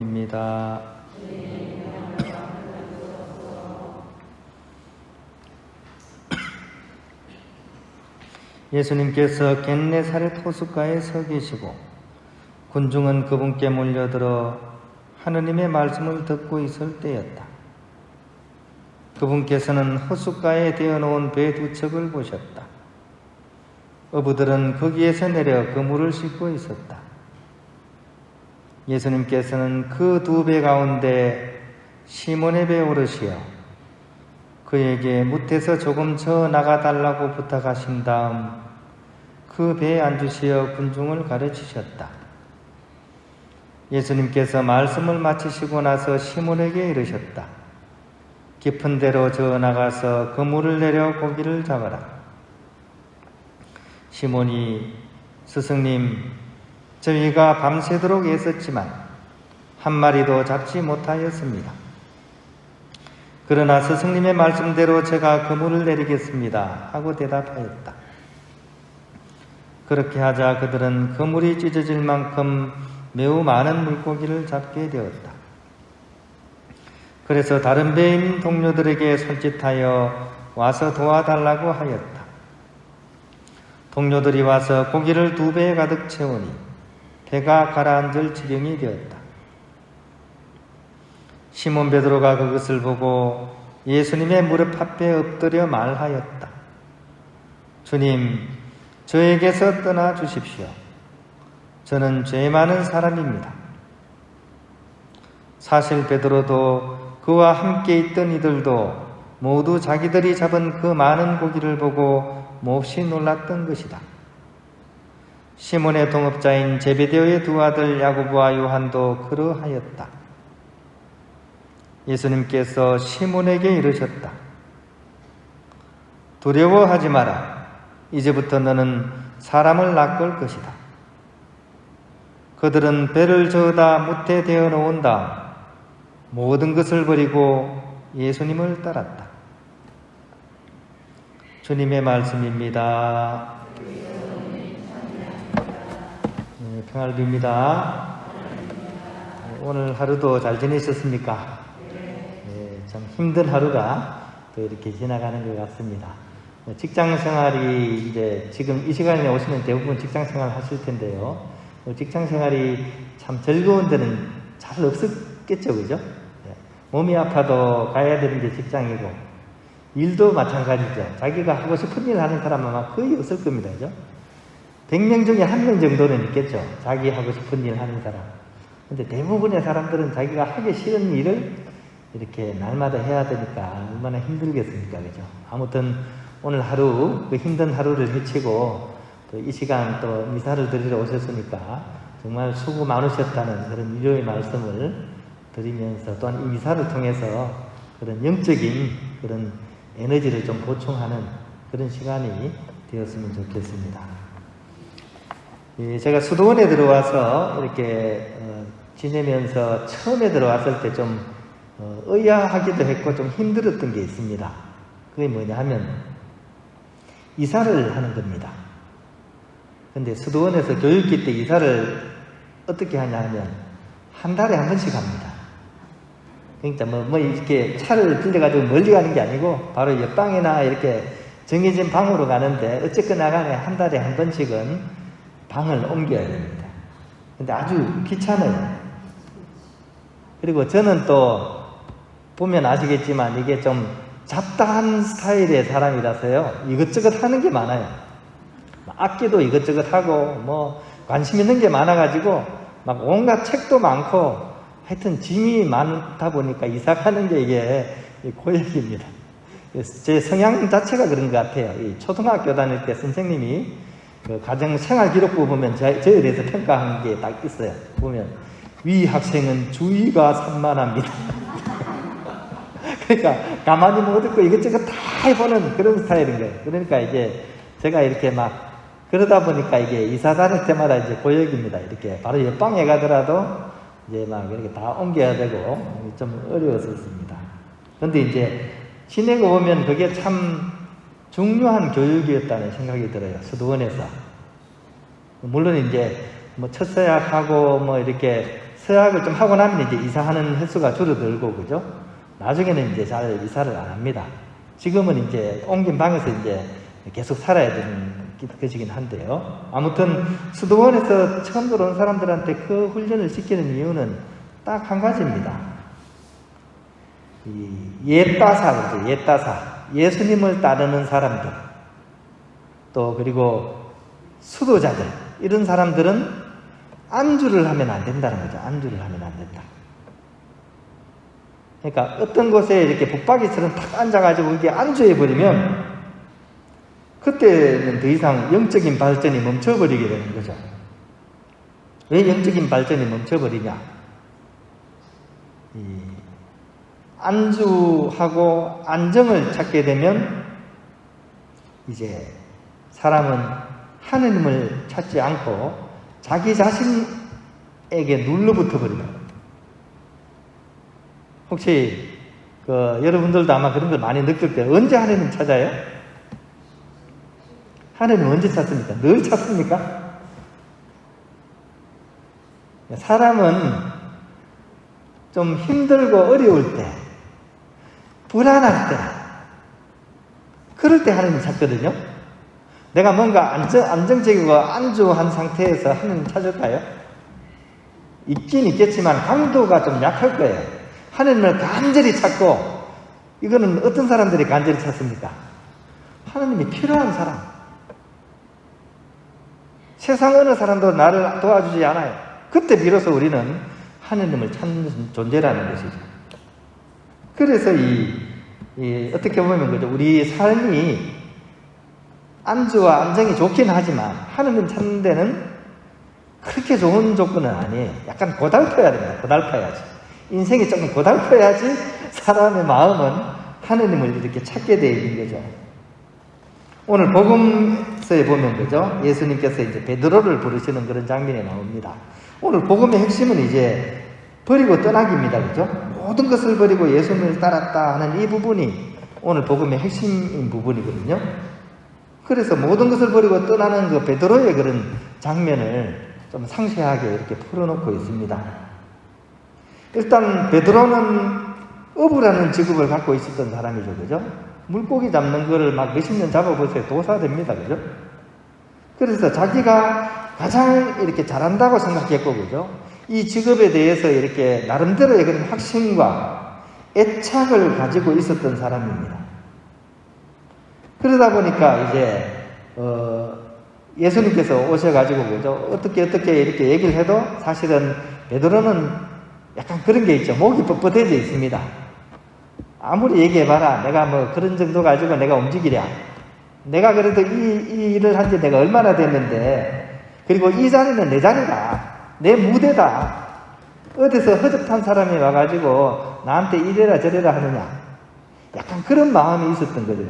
입니다. 예수님께서 겟네사렛 호숫가에 서 계시고 군중은 그분께 몰려들어 하느님의 말씀을 듣고 있을 때였다. 그분께서는 호숫가에 대어놓은 배 두 척을 보셨다. 어부들은 거기에서 내려 그물을 싣고 있었다. 예수님께서는 그 두 배 가운데 시몬의 배 오르시어 그에게 무태서 조금 저 나가달라고 부탁하신 다음 그 배에 앉으시어 군중을 가르치셨다. 예수님께서 말씀을 마치시고 나서 시몬에게 이르셨다. 깊은 데로 저 나가서 그물을 내려 고기를 잡아라. 시몬이 스승님, 저희가 밤새도록 애썼지만 한 마리도 잡지 못하였습니다. 그러나 스승님의 말씀대로 제가 그물을 내리겠습니다 하고 대답하였다. 그렇게 하자 그들은 그물이 찢어질 만큼 매우 많은 물고기를 잡게 되었다. 그래서 다른 배에 있는 동료들에게 손짓하여 와서 도와달라고 하였다. 동료들이 와서 고기를 두 배에 가득 채우니 배가 가라앉을 지경이 되었다. 시몬 베드로가 그것을 보고 예수님의 무릎 앞에 엎드려 말하였다. 주님, 저에게서 떠나 주십시오. 저는 죄 많은 사람입니다. 사실 베드로도 그와 함께 있던 이들도 모두 자기들이 잡은 그 많은 고기를 보고 몹시 놀랐던 것이다. 시몬의 동업자인 제베데오의 두 아들 야고보와 요한도 그러하였다. 예수님께서 시몬에게 이르셨다. 두려워하지 마라. 이제부터 너는 사람을 낚을 것이다. 그들은 배를 저어다 무태 대어 놓은 다음 모든 것을 버리고 예수님을 따랐다. 주님의 말씀입니다. 평화를 빕니다. 오늘 하루도 잘 지내셨습니까? 참 힘든 하루가 또 이렇게 지나가는 것 같습니다. 직장 생활이 이제 지금 이 시간에 오시면 대부분 직장 생활 하실 텐데요. 직장 생활이 참 즐거운 데는 잘 없었겠죠, 그죠? 몸이 아파도 가야 되는 게 직장이고, 일도 마찬가지죠. 자기가 하고 싶은 일 하는 사람은 아마 거의 없을 겁니다, 그죠? 100명 중에 1명 정도는 있겠죠. 자기 하고 싶은 일 하는 사람. 근데 대부분의 사람들은 자기가 하기 싫은 일을 이렇게 날마다 해야 되니까 얼마나 힘들겠습니까, 그죠? 아무튼 오늘 하루, 그 힘든 하루를 헤치고 또 이 시간 또 미사를 드리러 오셨으니까 정말 수고 많으셨다는 그런 위로의 말씀을 드리면서 또한 이 미사를 통해서 그런 영적인 그런 에너지를 좀 보충하는 그런 시간이 되었으면 좋겠습니다. 제가 수도원에 들어와서 이렇게 지내면서 처음에 들어왔을 때 좀 의아하기도 했고 좀 힘들었던 게 있습니다. 그게 뭐냐 하면 이사를 하는 겁니다. 근데 수도원에서 교육기 때 이사를 어떻게 하냐 하면 한 달에 한 번씩 합니다. 그러니까 뭐 이렇게 차를 빌려가지고 멀리 가는 게 아니고 바로 옆방이나 이렇게 정해진 방으로 가는데 어쨌거나 간에 한 달에 한 번씩은 방을 옮겨야 됩니다. 근데 아주 귀찮아요. 그리고 저는 또 보면 아시겠지만 이게 좀 잡다한 스타일의 사람이라서요. 이것저것 하는 게 많아요. 악기도 이것저것 하고 뭐 관심 있는 게 많아가지고 막 온갖 책도 많고 하여튼 짐이 많다 보니까 이사 가는 게 이게 고역입니다. 제 성향 자체가 그런 것 같아요. 이 초등학교 다닐 때 선생님이 그 가정생활기록부 보면 저에 대해서 평가한 게 딱 있어요. 보면 위 학생은 주의가 산만합니다. 그러니까 가만히 못 듣고 이것저것 다 해보는 그런 스타일인 거예요. 그러니까 이제 제가 이렇게 막 그러다 보니까 이게 이사 다닐 때마다 이제 고역입니다. 이렇게 바로 옆방에 가더라도 이제 막 이렇게 다 옮겨야 되고 좀 어려웠었습니다. 그런데 이제 지내고 보면 그게 참 중요한 교육이었다는 생각이 들어요. 수도원에서. 물론 이제 뭐 첫서약하고 뭐 이렇게 서약을 좀 하고 나면 이제 이사하는 횟수가 줄어들고, 그죠? 나중에는 이제 잘 이사를 안 합니다. 지금은 이제 옮긴 방에서 이제 계속 살아야 되는 것이긴 한데요. 아무튼 수도원에서 처음 들어온 사람들한테 그 훈련을 시키는 이유는 딱 한 가지입니다. 이 옛다사, 그죠? 옛다사. 예수님을 따르는 사람들. 또 그리고 수도자들. 이런 사람들은 안주를 하면 안 된다는 거죠. 안주를 하면 안 된다. 그러니까 어떤 곳에 이렇게 북박이처럼 탁 앉아가지고 이게 안주해버리면 그때는 더 이상 영적인 발전이 멈춰버리게 되는 거죠. 왜 영적인 발전이 멈춰버리냐? 안주하고 안정을 찾게 되면 이제 사람은 하느님을 찾지 않고 자기 자신에게 눌러붙어 버립니다. 혹시 여러분들도 아마 그런 걸 많이 느낄 때 언제 하느님 찾아요? 하느님 언제 찾습니까? 늘 찾습니까? 사람은 좀 힘들고 어려울 때, 불안할 때, 그럴 때 하느님 찾거든요. 내가 뭔가 안정적이고 안주한 상태에서 하느님 찾을까요? 있긴 있겠지만 강도가 좀 약할 거예요. 하느님을 간절히 찾고, 이거는 어떤 사람들이 간절히 찾습니까? 하느님이 필요한 사람. 세상 어느 사람도 나를 도와주지 않아요. 그때 비로소 우리는 하느님을 찾는 존재라는 것이죠. 그래서 어떻게 보면 그죠? 우리 삶이 안주와 안정이 좋긴 하지만 하느님 찾는 데는 그렇게 좋은 조건은 아니에요. 약간 고달퍼야 됩니다. 고달퍼야지. 인생이 조금 고달퍼야지 사람의 마음은 하느님을 이렇게 찾게 되어 있는 거죠. 오늘 복음서에 보면 그죠? 예수님께서 이제 베드로를 부르시는 그런 장면이 나옵니다. 오늘 복음의 핵심은 이제 버리고 떠나기입니다. 그죠? 모든 것을 버리고 예수님을 따랐다 하는 이 부분이 오늘 복음의 핵심인 부분이거든요. 그래서 모든 것을 버리고 떠나는 그 베드로의 그런 장면을 좀 상세하게 이렇게 풀어놓고 있습니다. 일단 베드로는 어부라는 직업을 갖고 있었던 사람이죠. 그죠? 물고기 잡는 거를 막 몇십 년 잡아보세요. 도사됩니다. 그죠? 그래서 자기가 가장 이렇게 잘한다고 생각했고, 그죠? 이 직업에 대해서 이렇게 나름대로의 그런 확신과 애착을 가지고 있었던 사람입니다. 그러다 보니까 이제, 예수님께서 오셔가지고, 그죠? 어떻게 이렇게 얘기를 해도 사실은 베드로는 약간 그런 게 있죠. 목이 뻣뻣해져 있습니다. 아무리 얘기해봐라. 내가 뭐 그런 정도 가지고 내가 움직이랴. 내가 그래도 이 일을 한 지 내가 얼마나 됐는데, 그리고 이 자리는 내 자리다. 내 무대다. 어디서 허접한 사람이 와가지고 나한테 이래라 저래라 하느냐. 약간 그런 마음이 있었던 거죠.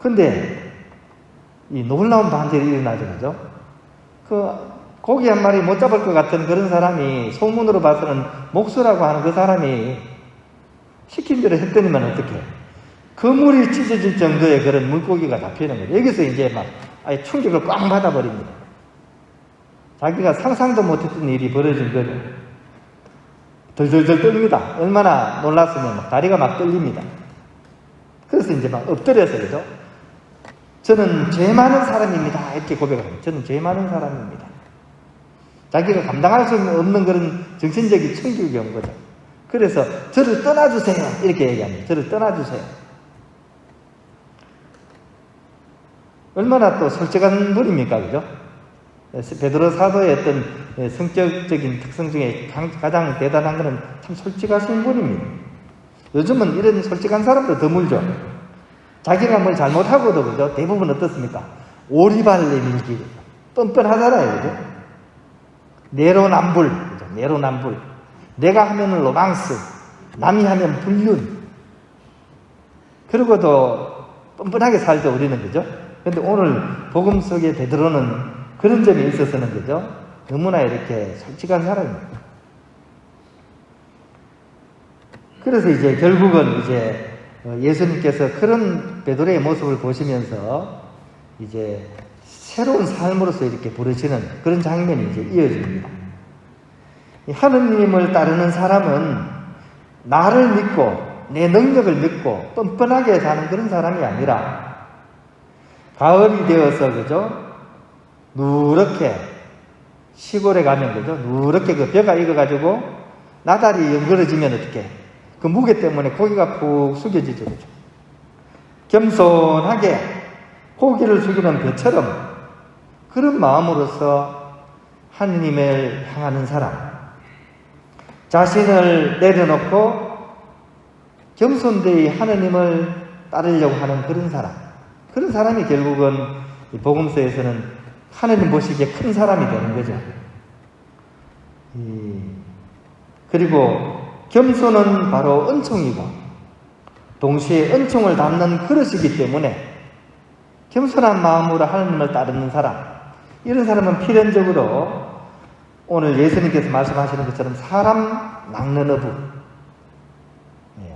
근데 이 놀라운 반전이 일어나죠. 그죠? 고기 한 마리 못 잡을 것 같은 그런 사람이 소문으로 봐서는 목수라고 하는 그 사람이 시킨 대로 했더니만 어떡해. 그물이 찢어질 정도의 그런 물고기가 잡히는 거예요. 여기서 이제 막 아예 충격을 꽝 받아버립니다. 자기가 상상도 못했던 일이 벌어진 거죠. 덜덜덜 떨립니다. 얼마나 놀랐으면 막 다리가 막 떨립니다. 그래서 이제 막 엎드려서 그죠? 저는 죄 많은 사람입니다. 이렇게 고백을 합니다. 저는 죄 많은 사람입니다. 자기가 감당할 수 없는 그런 정신적인 충격이 온 거죠. 그래서 저를 떠나주세요. 이렇게 얘기합니다. 저를 떠나주세요. 얼마나 또 솔직한 분입니까? 그죠? 베드로 사도의 어떤 성격적인 특성 중에 가장 대단한 것은 참 솔직하신 분입니다. 요즘은 이런 솔직한 사람도 드물죠. 자기가 뭘 잘못하고도 그죠? 대부분 어떻습니까? 오리발 내밀기. 뻔뻔하잖아요. 그죠? 내로남불. 그죠? 내로남불. 내가 하면 로망스. 남이 하면 불륜. 그러고도 뻔뻔하게 살죠. 우리는. 그죠? 근데 오늘 복음 속에 베드로는 그런 점이 있어서는 그죠? 너무나 이렇게 솔직한 사람입니다. 그래서 이제 결국은 이제 예수님께서 그런 베드로의 모습을 보시면서 이제 새로운 삶으로서 이렇게 부르시는 그런 장면이 이제 이어집니다. 하느님을 따르는 사람은 나를 믿고 내 능력을 믿고 뻔뻔하게 사는 그런 사람이 아니라 가을이 되어서 그죠? 누렇게 시골에 가면 그죠? 누렇게 그 벼가 익어가지고 나달이 연그러지면 어떻게? 그 무게 때문에 고기가 푹 숙여지죠. 그죠? 겸손하게 고기를 숙이는 벼처럼 그런 마음으로서 하느님을 향하는 사람, 자신을 내려놓고 겸손되이 하느님을 따르려고 하는 그런 사람, 그런 사람이 결국은 이 복음서에서는 하느님 보시기에 큰 사람이 되는 거죠. 그리고 겸손은 바로 은총이고 동시에 은총을 담는 그릇이기 때문에 겸손한 마음으로 하느님을 따르는 사람, 이런 사람은 필연적으로 오늘 예수님께서 말씀하시는 것처럼 사람 낚는 어부,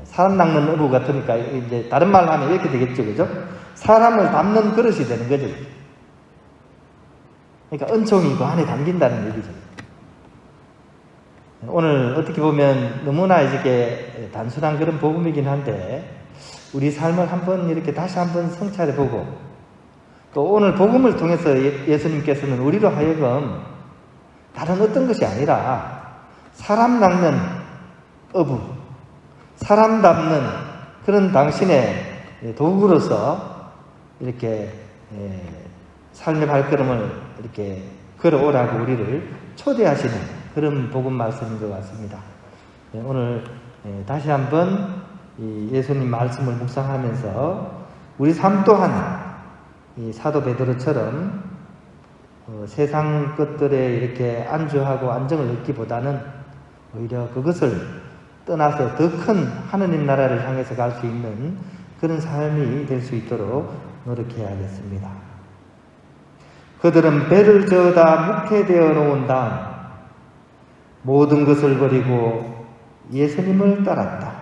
사람 낚는 어부 같으니까 이제 다른 말로 하면 이렇게 되겠죠, 그죠? 사람을 담는 그릇이 되는 거죠. 그러니까 은총이 그 안에 담긴다는 얘기죠. 오늘 어떻게 보면 너무나 이렇게 단순한 그런 복음이긴 한데 우리 삶을 한번 이렇게 다시 한번 성찰해 보고 또 오늘 복음을 통해서 예수님께서는 우리로 하여금 다른 어떤 것이 아니라 사람 낚는 어부, 사람 담는 그런 당신의 도구로서 이렇게 삶의 발걸음을 이렇게 걸어오라고 우리를 초대하시는 그런 복음 말씀인 것 같습니다. 오늘 다시 한번 예수님 말씀을 묵상하면서 우리 삶 또한 이 사도 베드로처럼 세상 것들에 이렇게 안주하고 안정을 얻기보다는 오히려 그것을 떠나서 더 큰 하느님 나라를 향해서 갈 수 있는 그런 삶이 될 수 있도록 노력해야겠습니다. 그들은 배를 저어다 묵게되어 놓은 다음 모든 것을 버리고 예수님을 따랐다.